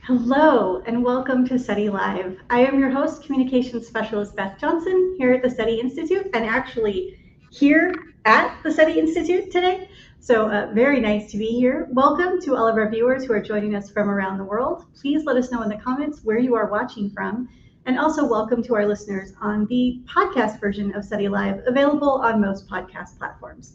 Hello and welcome to SETI Live. I am your host, Communications Specialist Beth Johnson here at the SETI Institute and actually here at the SETI Institute today. So very nice to be here. Welcome to all of our viewers who are joining us from around the world. Please let us know in the comments where you are watching from. And also welcome to our listeners on the podcast version of SETI Live, available on most podcast platforms.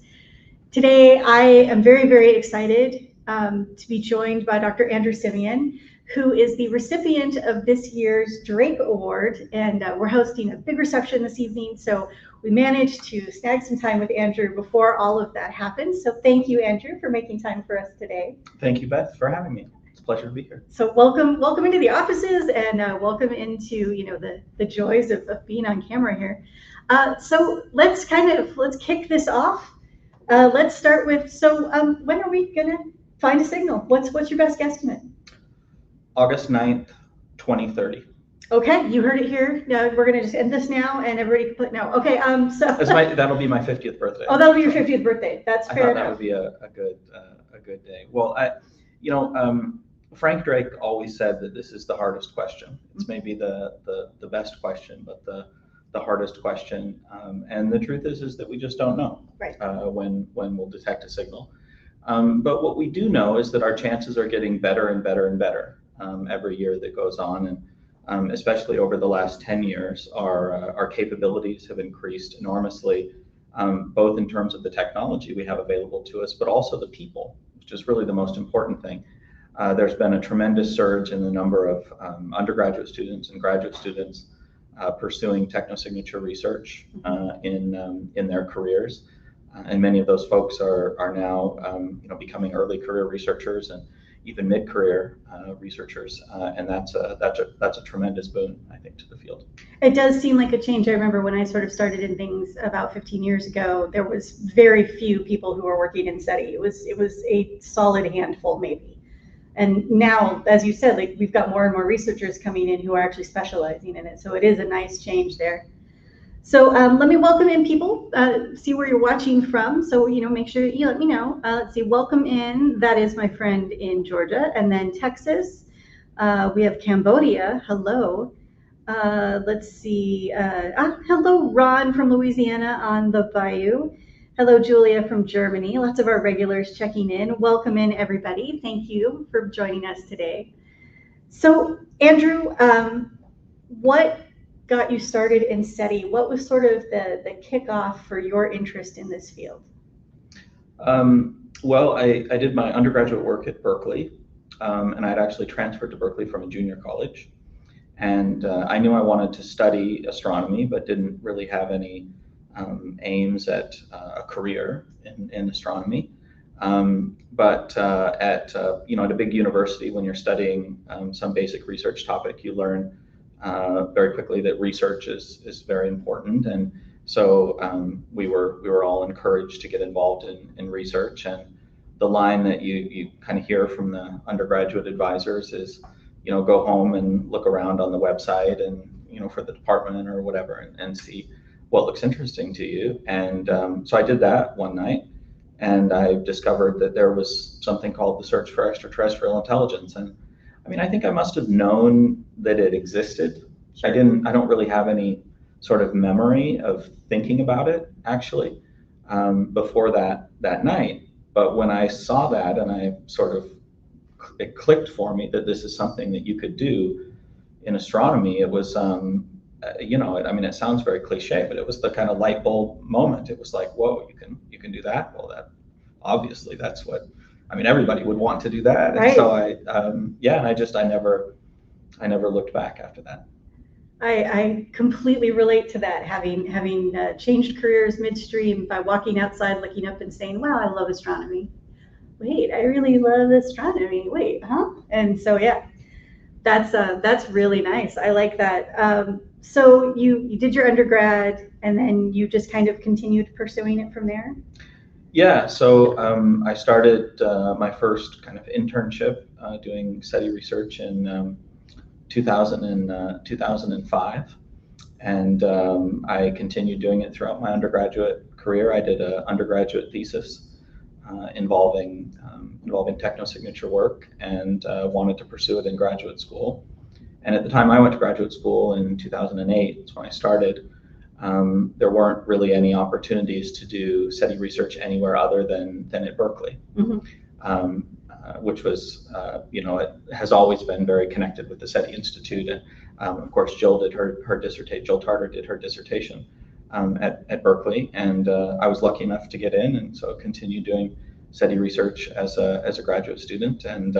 Today, I am very, very excited to be joined by Dr. Andrew Siemion, who is the recipient of this year's Drake Award, and we're hosting a big reception this evening, so we managed to snag some time with Andrew before all of that happened. So thank you, Andrew, for making time for us today. Thank you, Beth, for having me. It's a pleasure to be here. So welcome into the offices, and welcome into the joys of being on camera here. So let's kick this off. Let's start with, when are we gonna find a signal? What's your best guesstimate? August 9th, 2030. Okay, you heard it here. We're gonna just end this now, and everybody can put no. Okay, That'll be my 50th birthday. Oh, that'll be your 50th birthday. That's fair enough. That would be a good day. Well, Frank Drake always said that this is the hardest question. It's maybe the best question, but the hardest question. And the truth is that we just don't know when we'll detect a signal. But what we do know is that our chances are getting better and better and better every year that goes on, and especially over the last 10 years, our capabilities have increased enormously, both in terms of the technology we have available to us, but also the people, which is really the most important thing. There's been a tremendous surge in the number of undergraduate students and graduate students pursuing technosignature research in their careers. And many of those folks are now becoming early career researchers and even mid-career researchers, and that's a tremendous boon, I think, to the field. It does seem like a change. I remember when I sort of started in things about 15 years ago, there was very few people who were working in SETI. It was a solid handful, maybe. And now, as you said, like we've got more and more researchers coming in who are actually specializing in it. So it is a nice change there. So let me welcome in people, see where you're watching from. So, make sure you let me know. Let's see, welcome in. That is my friend in Georgia. And then Texas, we have Cambodia. Hello. Let's see. Hello, Ron from Louisiana on the Bayou. Hello, Julia from Germany. Lots of our regulars checking in. Welcome in, everybody. Thank you for joining us today. So, Andrew, what got you started in SETI? What was sort of the kickoff for your interest in this field? Well, I did my undergraduate work at Berkeley, and I had actually transferred to Berkeley from a junior college. And I knew I wanted to study astronomy, but didn't really have any aims at a career in astronomy. But at a big university, when you're studying some basic research topic, you learn very quickly that research is very important, and so we were all encouraged to get involved in research. And the line that you kind of hear from the undergraduate advisors is, go home and look around on the website and for the department or whatever and see what looks interesting to you. And so I did that one night, and I discovered that there was something called the Search for Extraterrestrial Intelligence. And I think I must have known that it existed. I don't really have any sort of memory of thinking about it actually before that night. But when I saw that, and it clicked for me that this is something that you could do in astronomy, it was, it sounds very cliche, but it was the kind of light bulb moment. It was like, whoa, you can do that? Well, obviously that's what, everybody would want to do that. Right. And so I never looked back after that. I completely relate to that, having changed careers midstream by walking outside, looking up and saying, wow, I love astronomy. Wait, I really love astronomy. Wait, huh? And so, yeah, that's really nice. I like that. So you did your undergrad, and then you just kind of continued pursuing it from there? Yeah, so I started my first kind of internship doing SETI research in 2005, and I continued doing it throughout my undergraduate career. I did an undergraduate thesis involving technosignature work, and wanted to pursue it in graduate school. And at the time I went to graduate school in 2008, that's when I started, there weren't really any opportunities to do SETI research anywhere other than at Berkeley, which was, it has always been very connected with the SETI Institute. And of course, Jill Tarter did her dissertation at Berkeley, and I was lucky enough to get in, and so continued doing SETI research as a graduate student, and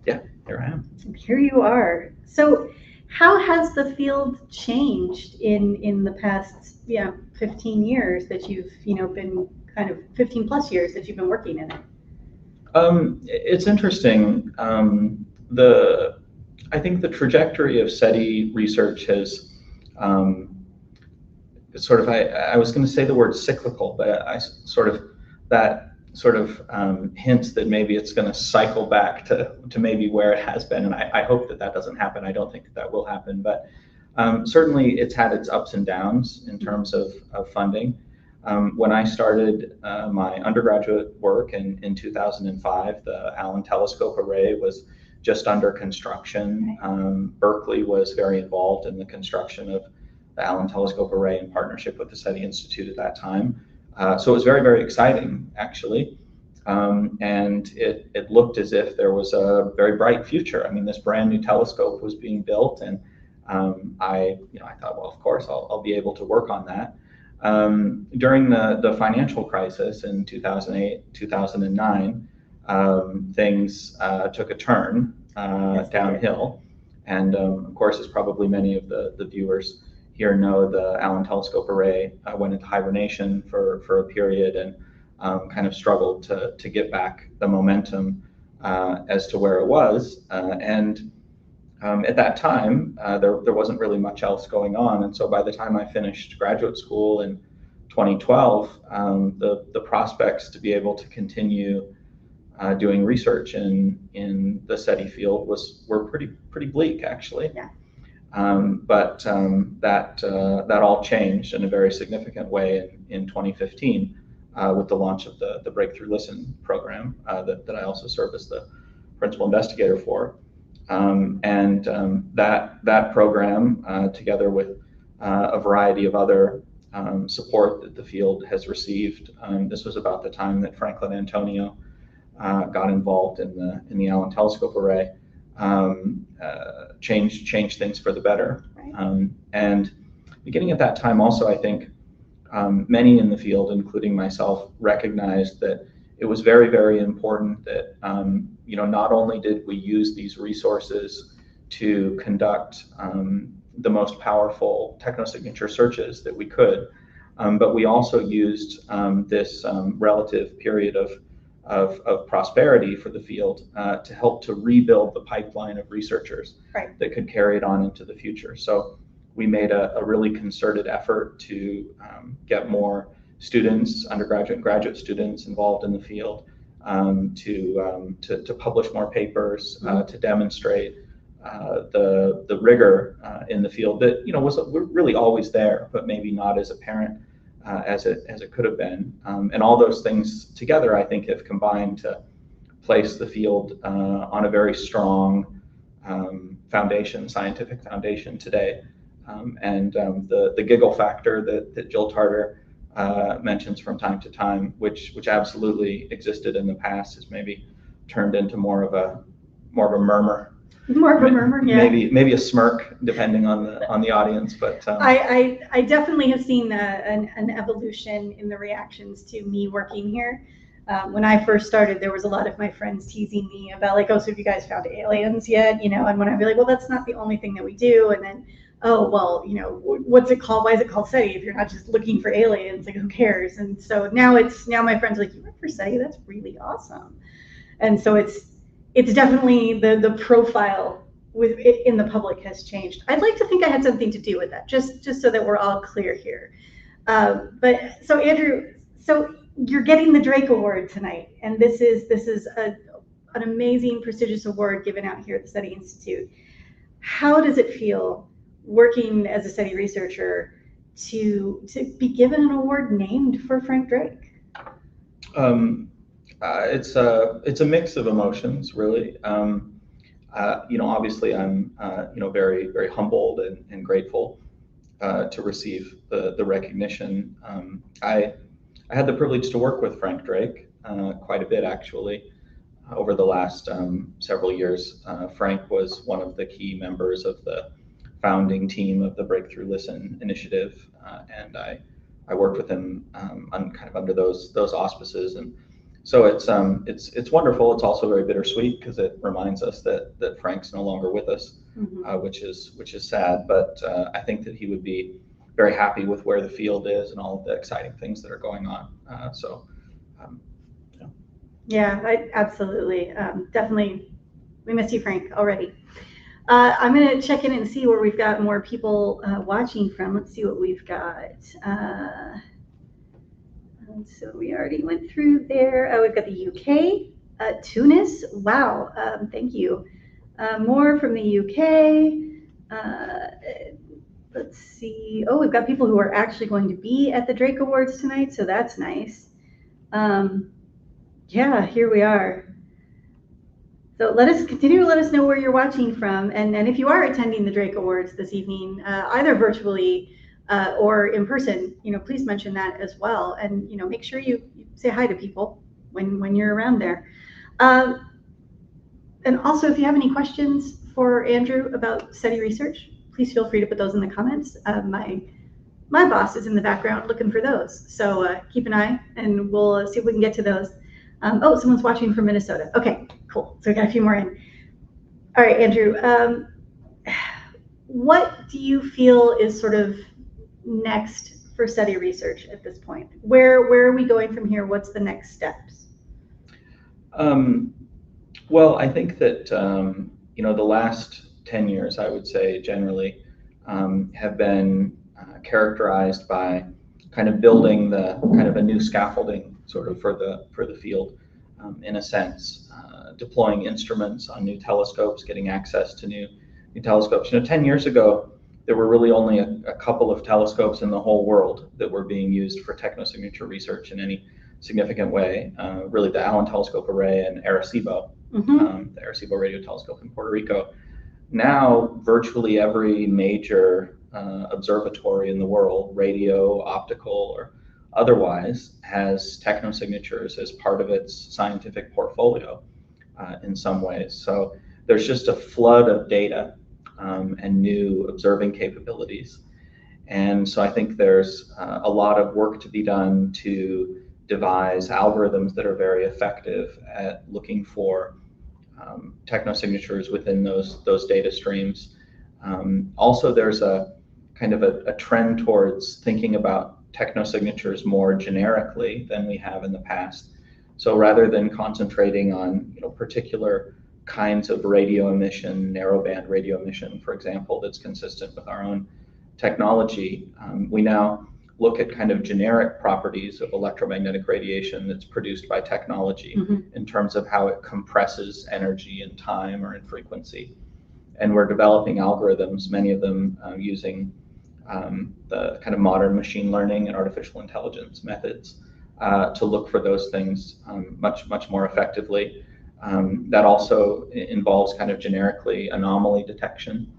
yeah, here I am. Here you are. So how has the field changed in the past 15 years that you've been kind of 15 plus years that you've been working in it? It's interesting. I think the trajectory of SETI research has sort of, I was going to say the word cyclical, but that hints that maybe it's going to cycle back to maybe where it has been, and I hope that doesn't happen. I don't think that will happen, but certainly it's had its ups and downs in terms of funding. When I started my undergraduate work in 2005, the Allen Telescope Array was just under construction. Berkeley was very involved in the construction of the Allen Telescope Array in partnership with the SETI Institute at that time. So it was very, very exciting, actually. And it looked as if there was a very bright future. I mean, this brand new telescope was being built, and I thought, well, of course, I'll be able to work on that. During the financial crisis in 2008, 2009, things took a turn downhill. And of course, as probably many of the viewers here know, the Allen Telescope Array went into hibernation for a period, and kind of struggled to get back the momentum as to where it was. And at that time, there wasn't really much else going on. And so by the time I finished graduate school in 2012, the prospects to be able to continue doing research in the SETI field were pretty bleak, actually. Yeah. But that all changed in a very significant way in 2015 with the launch of the Breakthrough Listen program that I also serve as the principal investigator for. And that program, together with a variety of other support that the field has received, this was about the time that Franklin Antonio got involved in the Allen Telescope Array, changed things for the better. Right. And beginning at that time also, I think many in the field, including myself, recognized that it was very, very important that not only did we use these resources to conduct the most powerful technosignature searches that we could, but we also used this relative period of prosperity for the field to help to rebuild the pipeline of researchers. Right. That could carry it on into the future. So we made a really concerted effort to get more students, undergraduate and graduate students, involved in the field, to publish more papers, to demonstrate the rigor in the field that was really always there, but maybe not as apparent as it could have been. And all those things together, I think, have combined to place the field on a very strong scientific foundation today. And the giggle factor that Jill Tarter mentions from time to time, which absolutely existed in the past, has maybe turned into more of a murmur. More of a murmur, yeah. Maybe a smirk, depending on the audience. But I definitely have seen an evolution in the reactions to me working here. When I first started, there was a lot of my friends teasing me about like, oh, so have you guys found aliens yet? And when I'd be like, well, that's not the only thing that we do. And then, oh, well, what's it called? Why is it called SETI if you're not just looking for aliens? Like, who cares? And so now my friends are like, you work for SETI? That's really awesome. And so it's definitely the profile in the public has changed. I'd like to think I had something to do with that, just so that we're all clear here. But so Andrew, so you're getting the Drake Award tonight, and this is an amazing, prestigious award given out here at the SETI Institute. How does it feel working as a SETI researcher to be given an award named for Frank Drake? It's a mix of emotions, really. Obviously, I'm very very humbled and grateful to receive the recognition. I had the privilege to work with Frank Drake quite a bit, actually, over the last several years. Frank was one of the key members of the founding team of the Breakthrough Listen initiative, and I worked with him kind of under those auspices, and so it's wonderful. It's also very bittersweet because it reminds us that Frank's no longer with us, which is sad. But I think that he would be very happy with where the field is and all of the exciting things that are going on. Yeah, absolutely. Definitely, we miss you, Frank, already. I'm going to check in and see where we've got more people watching from. Let's see what we've got. So we already went through there. We've got the UK, Tunis. Wow, thank you. More from the UK. Let's see. Oh, we've got people who are actually going to be at the Drake Awards tonight, so that's nice. Yeah, here we are. So let us know where you're watching from, and if you are attending the Drake Awards this evening, either virtually or in person, please mention that as well, and make sure you say hi to people when you're around there. And also, if you have any questions for Andrew about SETI research, please feel free to put those in the comments. My boss is in the background looking for those, so keep an eye, and we'll see if we can get to those. Oh, someone's watching from Minnesota. Okay, cool. So we got a few more in. All right, Andrew. What do you feel is sort of next for SETI research at this point? Where are we going from here? What's the next steps? Well, I think that the last 10 years, I would say generally, have been characterized by kind of building the kind of a new scaffolding sort of for the field, in a sense, deploying instruments on new telescopes, getting access to new telescopes. 10 years ago, there were really only a couple of telescopes in the whole world that were being used for technosignature research in any significant way. Really, the Allen Telescope Array and Arecibo, the Arecibo radio telescope in Puerto Rico. Now, virtually every major observatory in the world, radio, optical, or otherwise, has technosignatures as part of its scientific portfolio in some ways. So there's just a flood of data and new observing capabilities. And so I think there's a lot of work to be done to devise algorithms that are very effective at looking for technosignatures within those data streams. Also, there's a kind of a trend towards thinking about technosignatures more generically than we have in the past. So rather than concentrating on particular kinds of radio emission, narrowband radio emission, for example, that's consistent with our own technology, we now look at kind of generic properties of electromagnetic radiation that's produced by technology in terms of how it compresses energy in time or in frequency. And we're developing algorithms, many of them using the kind of modern machine learning and artificial intelligence methods to look for those things much more effectively. That also involves kind of generically anomaly detection.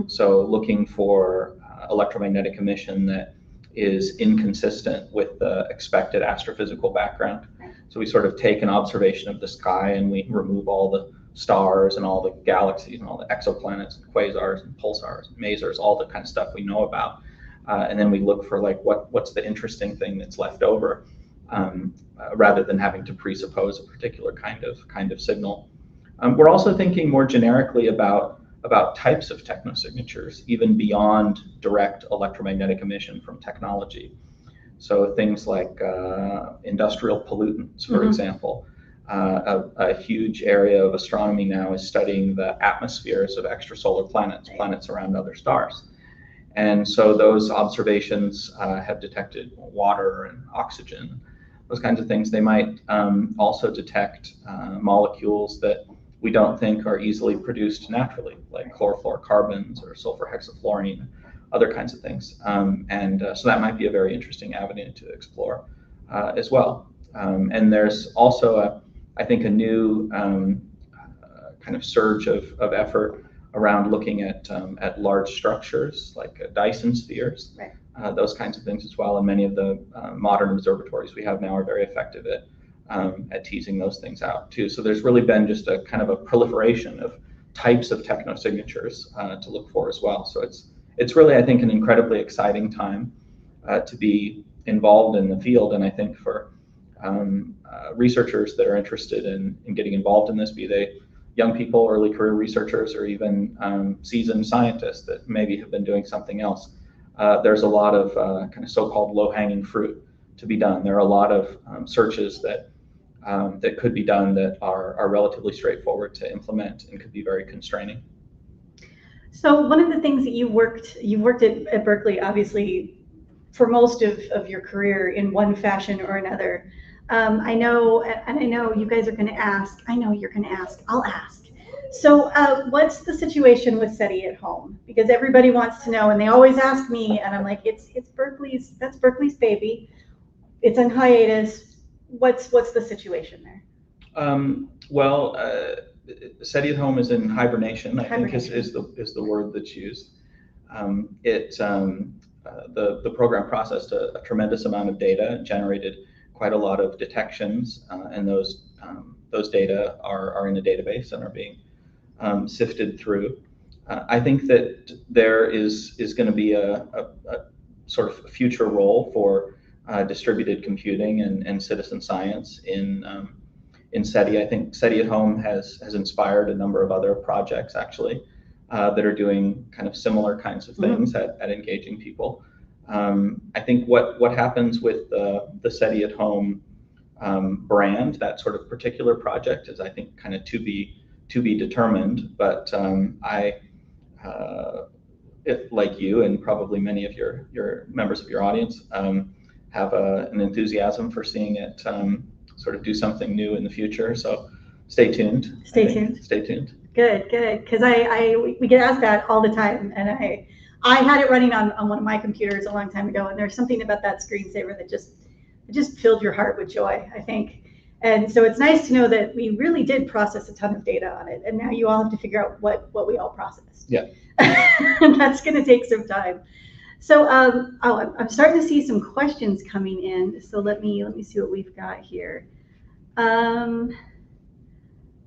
So looking for electromagnetic emission that is inconsistent with the expected astrophysical background. So we sort of take an observation of the sky and we remove all the stars and all the galaxies and all the exoplanets and quasars and pulsars and masers, all the kind of stuff we know about. And then we look for like what's the interesting thing that's left over, rather than having to presuppose a particular kind of signal. We're also thinking more generically about types of technosignatures, even beyond direct electromagnetic emission from technology. So things like industrial pollutants, for example. A huge area of astronomy now is studying the atmospheres of extrasolar planets, planets around other stars. And so those observations have detected water and oxygen, those kinds of things. They might also detect molecules that we don't think are easily produced naturally, like chlorofluorocarbons or sulfur hexafluorine, other kinds of things. So that might be a very interesting avenue to explore as well. And there's also I think, a new kind of surge of effort around looking at large structures like Dyson spheres, Right. Those kinds of things as well. And many of the modern observatories we have now are very effective at teasing those things out too. So there's really been just a kind of a proliferation of types of technosignatures to look for as well. So it's really, I think, an incredibly exciting time to be involved in the field. And I think for researchers that are interested in getting involved in this, be they young people, early career researchers, or even seasoned scientists that maybe have been doing something else, there's a lot of kind of so-called low-hanging fruit to be done. There are a lot of searches that could be done that are relatively straightforward to implement and could be very constraining. So one of the things that you worked at Berkeley, obviously, for most of your career in one fashion or another. I know you guys are going to ask. I know you're going to ask. I'll ask. So what's the situation with SETI at home? Because everybody wants to know, and they always ask me, and I'm like, that's Berkeley's baby. It's on hiatus. What's the situation there? SETI at home is in hibernation. I think is the word that's used. The program processed a tremendous amount of data, generated quite a lot of detections, and those data are in a database and are being sifted through. I think that there is going to be a sort of future role for distributed computing and citizen science in SETI. I think SETI at home has inspired a number of other projects actually that are doing kind of similar kinds of things at engaging people. I think what happens with the SETI at home brand, that sort of particular project, is I think kind of to be determined. But if, like you and probably many of your members of your audience, have an enthusiasm for seeing it sort of do something new in the future. So stay tuned. Stay tuned. Good, because we get asked that all the time, and I had it running on one of my computers a long time ago, and there's something about that screensaver that just filled your heart with joy, I think. And so it's nice to know that we really did process a ton of data on it, and now you all have to figure out what we all processed. Yeah. And that's going to take some time. So I'm starting to see some questions coming in. So let me see what we've got here.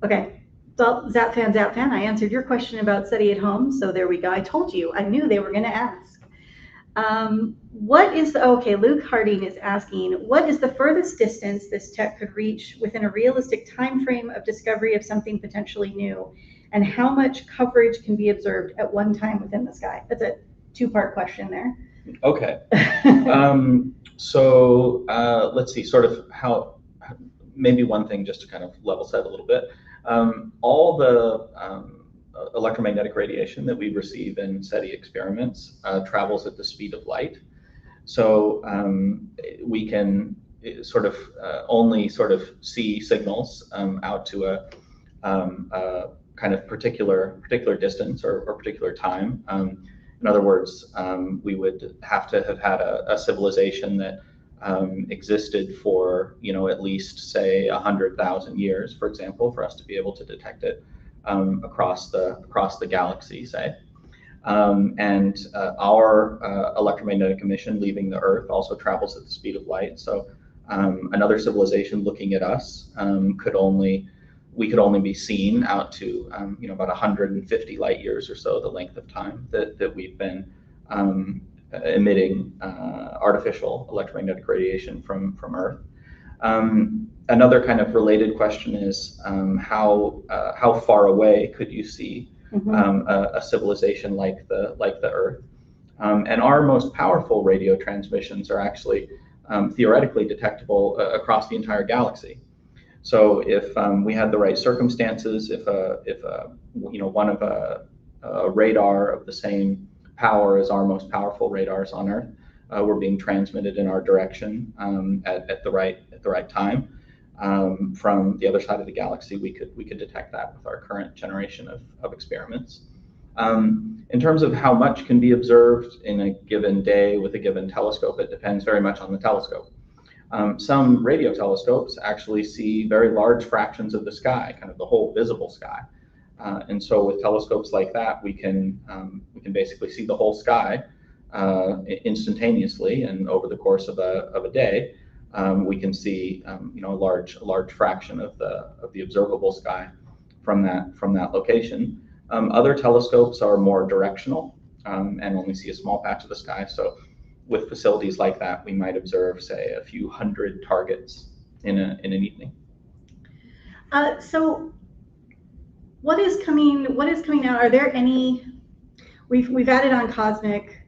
Okay. Well, Zapfan, I answered your question about SETI at home, so there we go. I told you, I knew they were going to ask. Luke Harding is asking, what is the furthest distance this tech could reach within a realistic time frame of discovery of something potentially new, and how much coverage can be observed at one time within the sky? That's a two-part question there. Okay. So let's see, sort of how, maybe one thing just to kind of level set a little bit. All the electromagnetic radiation that we receive in SETI experiments travels at the speed of light. So we can only see signals out to a kind of particular distance or particular time. In other words, we would have to have had a civilization that existed for at least say 100,000 years, for example, for us to be able to detect it across the galaxy, say. And our electromagnetic emission leaving the Earth also travels at the speed of light. So another civilization looking at us we could only be seen out to about 150 light years or so, the length of time that we've been emitting artificial electromagnetic radiation from Earth. Another kind of related question is how far away could you see a civilization like the Earth? And our most powerful radio transmissions are actually theoretically detectable across the entire galaxy. So if we had the right circumstances, if one of a radar of the same power as our most powerful radars on Earth were being transmitted in our direction at the right time from the other side of the galaxy, we could detect that with our current generation of experiments. In terms of how much can be observed in a given day with a given telescope, it depends very much on the telescope. Some radio telescopes actually see very large fractions of the sky, kind of the whole visible sky. And so with telescopes like that, we can basically see the whole sky instantaneously, and over the course of a day, we can see a large fraction of the observable sky from that location. Other telescopes are more directional and only see a small patch of the sky. So with facilities like that, we might observe, say, a few hundred targets in an evening. So what is coming out? Are there any? We've added on Cosmic,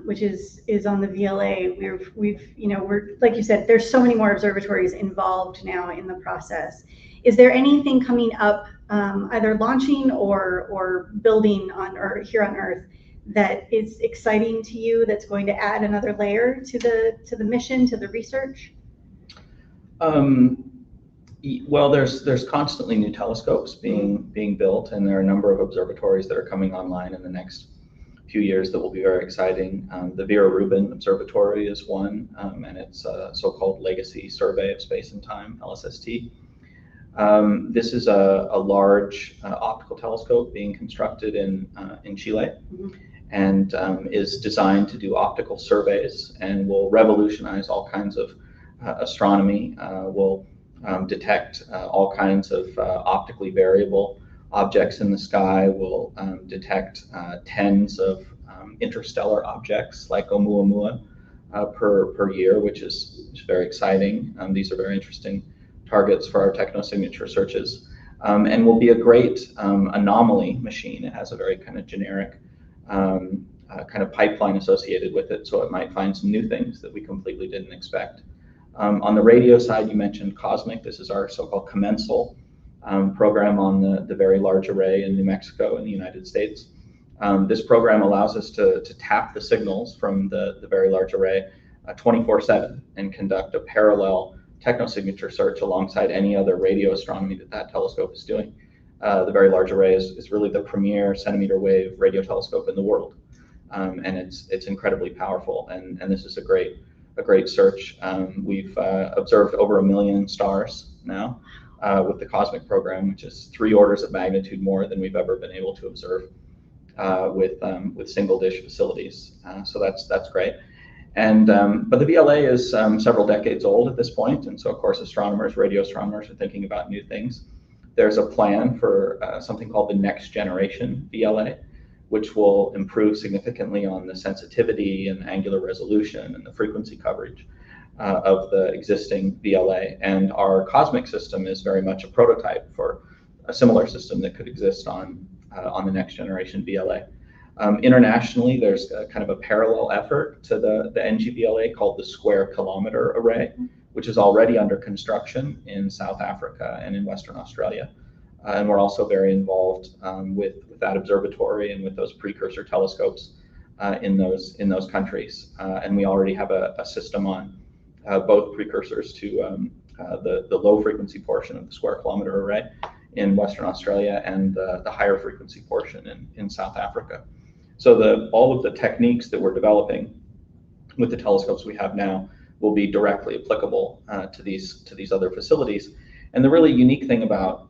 which is on the VLA. We're like you said, there's so many more observatories involved now in the process. Is there anything coming up, either launching or building here on Earth, that is exciting to you, that's going to add another layer to the mission, to the research? Well, there's constantly new telescopes being built, and there are a number of observatories that are coming online in the next few years that will be very exciting. The Vera Rubin Observatory is one, and it's a so-called Legacy Survey of Space and Time, LSST. This is a large optical telescope being constructed in Chile, and is designed to do optical surveys and will revolutionize all kinds of astronomy. Will detect all kinds of optically variable objects in the sky, will detect tens of interstellar objects like Oumuamua per year, which is very exciting. These are very interesting targets for our technosignature searches, and will be a great anomaly machine. It has a very kind of generic kind of pipeline associated with it, so it might find some new things that we completely didn't expect. On the radio side, you mentioned Cosmic. This is our so-called commensal program on the Very Large Array in New Mexico in the United States. This program allows us to tap the signals from the Very Large Array 24/7 and conduct a parallel technosignature search alongside any other radio astronomy that telescope is doing. The Very Large Array is really the premier centimeter wave radio telescope in the world, and it's incredibly powerful. And this is a great search. We've observed over 1 million stars now with the Cosmic program, which is 3 orders of magnitude more than we've ever been able to observe with single dish facilities. So that's great. And but the VLA is several decades old at this point, and so of course radio astronomers are thinking about new things. There's a plan for something called the next generation VLA, which will improve significantly on the sensitivity and angular resolution and the frequency coverage of the existing VLA. And our Cosmic system is very much a prototype for a similar system that could exist on the next generation VLA. Internationally, there's kind of a parallel effort to the NGVLA called the Square Kilometer Array, which is already under construction in South Africa and in Western Australia. And we're also very involved with that observatory and with those precursor telescopes in those countries. And we already have a system on both precursors to the low frequency portion of the Square Kilometer Array in Western Australia and the higher frequency portion in South Africa. So all of the techniques that we're developing with the telescopes we have now will be directly applicable to these other facilities. And the really unique thing about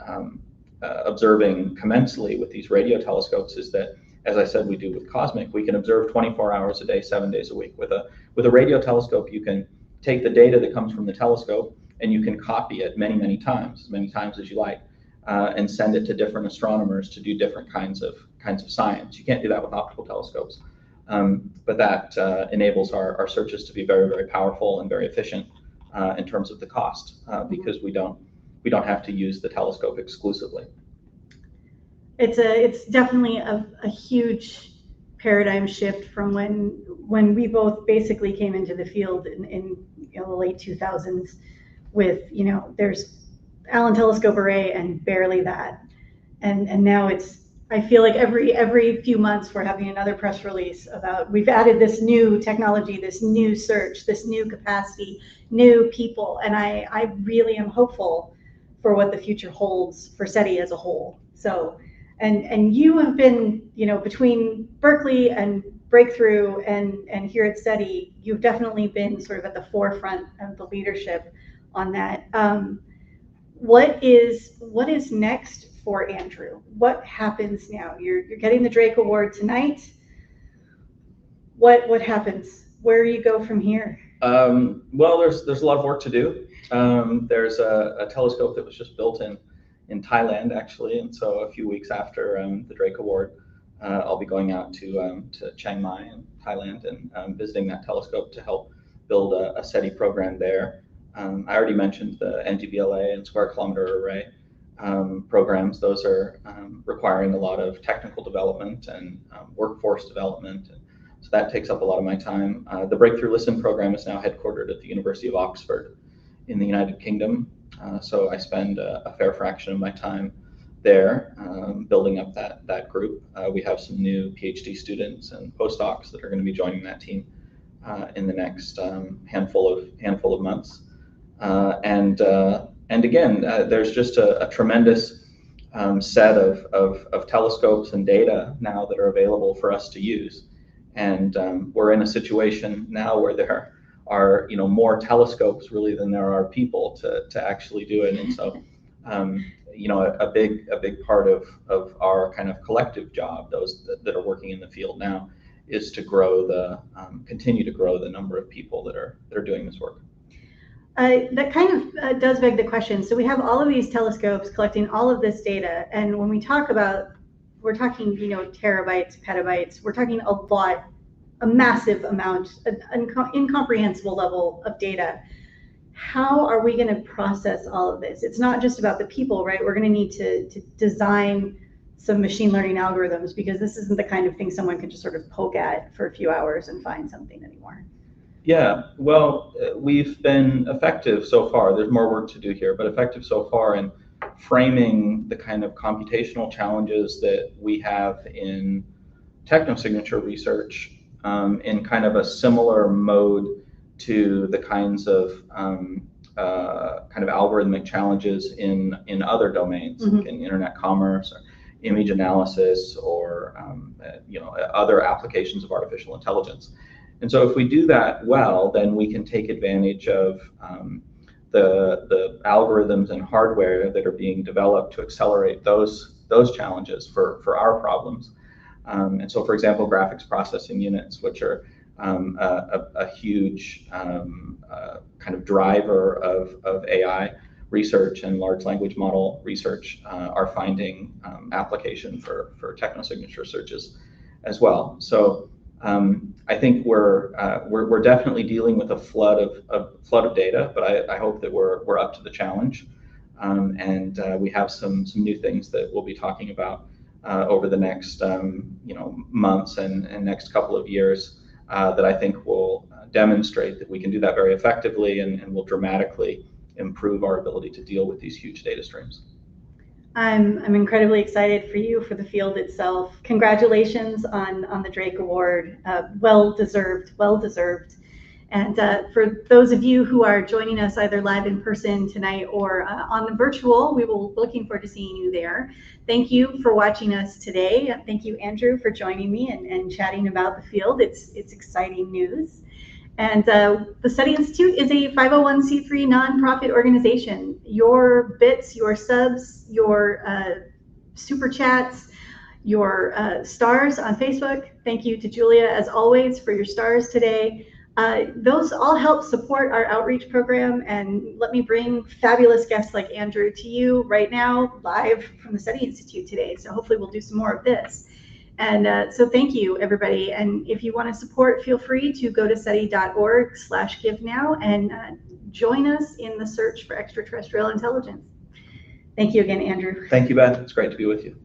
observing commensally with these radio telescopes is that, as I said, we do with Cosmic, we can observe 24 hours a day, 7 days a week. With a radio telescope, you can take the data that comes from the telescope and you can copy it many times, as many times as you like, and send it to different astronomers to do different kinds of science. You can't do that with optical telescopes, but that enables our searches to be very powerful and very efficient in terms of the cost, because we don't have to use the telescope exclusively. It's definitely a huge paradigm shift from when we both basically came into the field in the late 2000s with, there's Allen Telescope Array and barely that. And now I feel like every few months we're having another press release about we've added this new technology, this new search, this new capacity, new people. And I really am hopeful for what the future holds for SETI as a whole. So, and you have been, between Berkeley and breakthrough and here at SETI, you've definitely been sort of at the forefront of the leadership on that. What is next for Andrew? What happens now? You're getting the Drake Award tonight. What happens? Where do you go from here? Well, there's a lot of work to do. There's a telescope that was just built in Thailand, actually, and so a few weeks after the Drake Award, I'll be going out to Chiang Mai in Thailand and visiting that telescope to help build a SETI program there. I already mentioned the NGBLA and Square Kilometer Array programs. Those are requiring a lot of technical development and workforce development. And so that takes up a lot of my time. The Breakthrough Listen program is now headquartered at the University of Oxford in the United Kingdom. So I spend a fair fraction of my time there building up that group. We have some new PhD students and postdocs that are going to be joining that team in the next handful of months. And again, there's just a tremendous set of telescopes and data now that are available for us to use. And we're in a situation now where there are more telescopes really than there are people to actually do it. And so a big part of our kind of collective job, those that are working in the field now, is to continue to grow the number of people that are doing this work. That kind of does beg the question. So we have all of these telescopes collecting all of this data, and when we talk about, we're talking, terabytes, petabytes, we're talking a massive amount, an incomprehensible level of data. How are we going to process all of this? It's not just about the people, right? We're going to need to design some machine learning algorithms, because this isn't the kind of thing someone can just sort of poke at for a few hours and find something anymore. Yeah, well, we've been effective so far. There's more work to do here, but effective so far in framing the kind of computational challenges that we have in technosignature research in kind of a similar mode to the kinds of kind of algorithmic challenges in other domains, like in internet commerce or image analysis or other applications of artificial intelligence. And so if we do that well, then we can take advantage of the algorithms and hardware that are being developed to accelerate those challenges for our problems. And so, for example, graphics processing units, which are a huge kind of driver of AI research and large language model research, are finding application for technosignature searches as well. So I think we're definitely dealing with a flood of data, but I hope that we're up to the challenge, and we have some new things that we'll be talking about over the next months and next couple of years that I think will demonstrate that we can do that very effectively and will dramatically improve our ability to deal with these huge data streams. I'm incredibly excited for you, for the field itself. Congratulations on the Drake Award. Well deserved. And for those of you who are joining us either live in person tonight or on the virtual, we will be looking forward to seeing you there. Thank you for watching us today. Thank you, Andrew, for joining me and chatting about the field. It's exciting news. And the SETI Institute is a 501c3 nonprofit organization. Your bits, your subs, your super chats, your stars on Facebook. Thank you to Julia, as always, for your stars today. Those all help support our outreach program, and let me bring fabulous guests like Andrew to you right now, live from the SETI Institute today. So hopefully we'll do some more of this. And so thank you, everybody. And if you want to support, feel free to go to seti.org/givenow and join us in the search for extraterrestrial intelligence. Thank you again, Andrew. Thank you, Beth. It's great to be with you.